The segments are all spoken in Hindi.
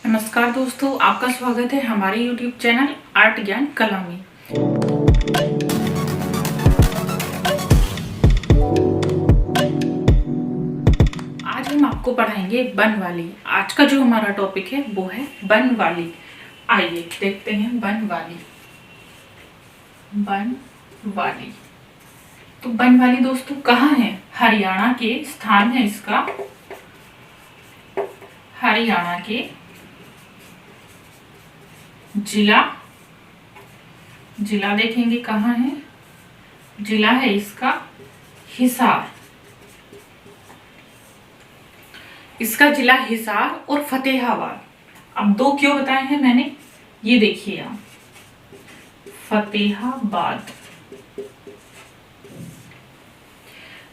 नमस्कार दोस्तों, आपका स्वागत है हमारे YouTube चैनल आर्ट ज्ञान कला में। आज हम आपको पढ़ाएंगे बनवाली। आज का जो हमारा टॉपिक है वो है बनवाली। आइए देखते हैं बनवाली। बनवाली तो बनवाली दोस्तों कहाँ है? हरियाणा के स्थान है इसका। हरियाणा के जिला देखेंगे कहाँ है। जिला है इसका हिसार। इसका जिला हिसार और फतेहाबाद। अब दो क्यों बताए हैं मैंने, ये देखिए आप। फतेहाबाद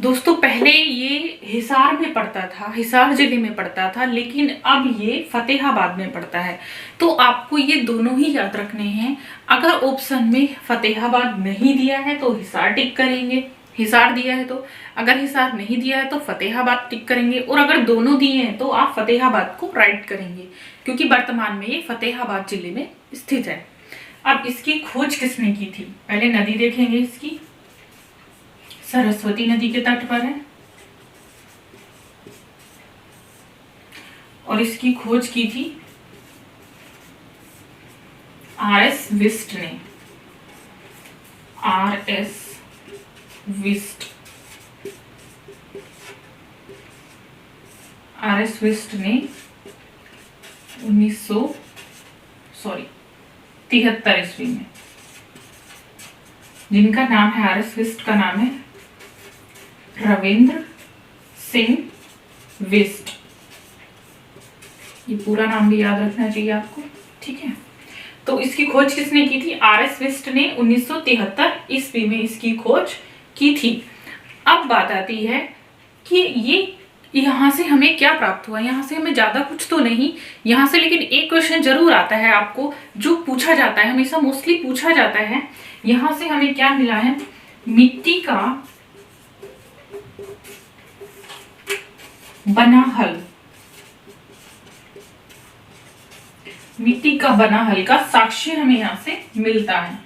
दोस्तों पहले ये हिसार में पड़ता था, हिसार जिले में पड़ता था, लेकिन अब ये फतेहाबाद में पड़ता है। तो आपको ये दोनों ही याद रखने हैं। अगर ऑप्शन में फतेहाबाद नहीं दिया है तो हिसार टिक करेंगे, हिसार दिया है तो। अगर हिसार नहीं दिया है तो फतेहाबाद टिक करेंगे, और अगर दोनों दिए हैं तो आप फतेहाबाद को राइट करेंगे, क्योंकि वर्तमान में ये फतेहाबाद जिले में स्थित है। अब इसकी खोज किसने की थी? पहले नदी देखेंगे इसकी। सरस्वती नदी के तट पर है और इसकी खोज की थी आर.एस. विस्ट ने। आर.एस. विस्ट। आर.एस. विस्ट ने 1973 ईस्वी में। जिनका नाम है आर.एस. विस्ट का नाम है रविंद्र सिंह विस्ट। ये पूरा नाम भी याद रखना चाहिए आपको, ठीक है। तो इसकी खोज किसने की थी? आर.एस. विस्ट ने 1973 ईस्वी में इसकी खोज की थी। अब बात आती है कि ये यहाँ से हमें क्या प्राप्त हुआ। यहाँ से हमें ज्यादा कुछ तो नहीं यहाँ से, लेकिन एक क्वेश्चन जरूर आता है आपको, जो पूछा जाता है हमेशा, मोस्टली पूछा जाता है। यहाँ से हमें क्या मिला है? मिट्टी का बना हल। मिट्टी का बना हल का साक्ष्य हमें यहां से मिलता है।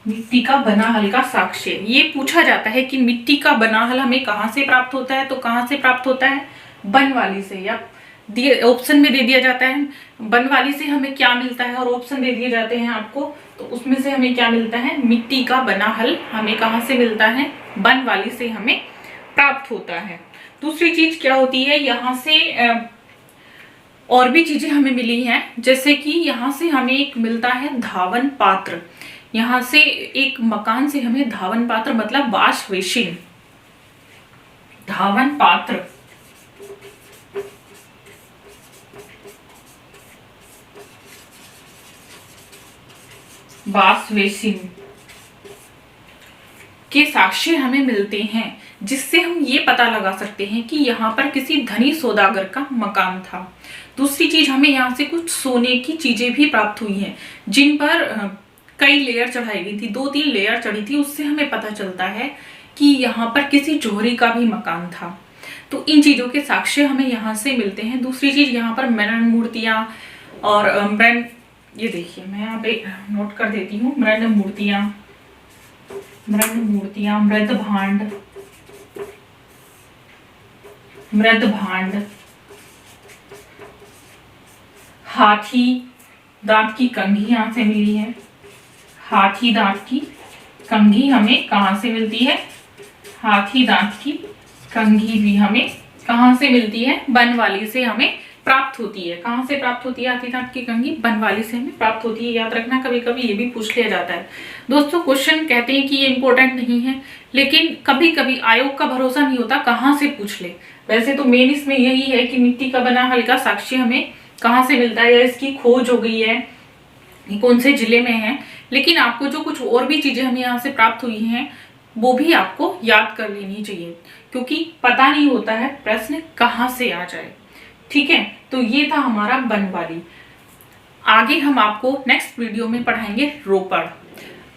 मिट्टी का बना हल का साक्ष्य ये पूछा जाता है कि मिट्टी का बना हल हमें कहां से प्राप्त होता है, तो कहां से प्राप्त होता है? बनवाली से। या ऑप्शन में दे दिया जाता है बनवाली से हमें क्या मिलता है, और ऑप्शन दे दिए जाते हैं आपको, तो उसमें से हमें क्या मिलता है? मिट्टी का बना हल हमें कहां से मिलता है? बनवाली से हमें प्राप्त होता है। दूसरी चीज क्या होती है, यहाँ से और भी चीजें हमें मिली हैं, जैसे कि यहाँ से हमें एक मिलता है धावन पात्र। यहाँ से एक मकान से हमें धावन पात्र मतलब वाश बेसिन। धावन पात्र वाश बेसिन के साक्ष्य हमें मिलते हैं, जिससे हम ये पता लगा सकते हैं कि यहाँ पर किसी धनी सौदागर का मकान था। दूसरी चीज, हमें यहाँ से कुछ सोने की चीजें भी प्राप्त हुई हैं, जिन पर कई लेयर चढ़ाई गई थी, 2-3 लेयर चढ़ी थी। उससे हमें पता चलता है कि यहाँ पर किसी जौहरी का भी मकान था। तो इन चीजों के साक्ष्य हमें यहाँ से मिलते हैं। दूसरी चीज, यहाँ पर मृण मूर्तियां और ये देखिए मैं यहाँ पे नोट कर देती हूँ। मृण मूर्तियां, मृद भांड, हाथी दांत की कंघी यहाँ से मिली है। हाथी दांत की कंघी हमें कहाँ से मिलती है? हाथी दांत की कंघी भी हमें कहाँ से मिलती है? बनवाली से हमें प्राप्त होती है। कहाँ से प्राप्त होती है हाथी दांत की कंघी? बनवाली से हमें प्राप्त होती है। याद रखना, कभी कभी ये भी पूछ लिया जाता है दोस्तों। क्वेश्चन कहते हैं कि ये इंपॉर्टेंट नहीं है, लेकिन कभी कभी आयोग का भरोसा नहीं होता, कहाँ से पूछ ले। वैसे तो मेन इसमें यही है कि मिट्टी का बना हल का साक्ष्य हमें कहाँ से मिलता है, या इसकी खोज हो गई है, कौन से जिले में है। लेकिन आपको जो कुछ और भी चीजें हमें यहाँ से प्राप्त हुई हैं वो भी आपको याद कर लेनी चाहिए, क्योंकि पता नहीं होता है प्रश्न कहाँ से आ जाए, ठीक है। तो ये था हमारा बनवाली। आगे हम आपको नेक्स्ट वीडियो में पढ़ाएंगे रोपड़।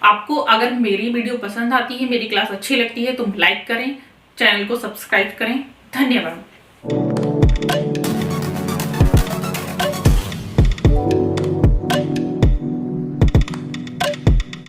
आपको अगर मेरी वीडियो पसंद आती है, मेरी क्लास अच्छी लगती है तो लाइक करें, चैनल को सब्सक्राइब करें। धन्यवाद।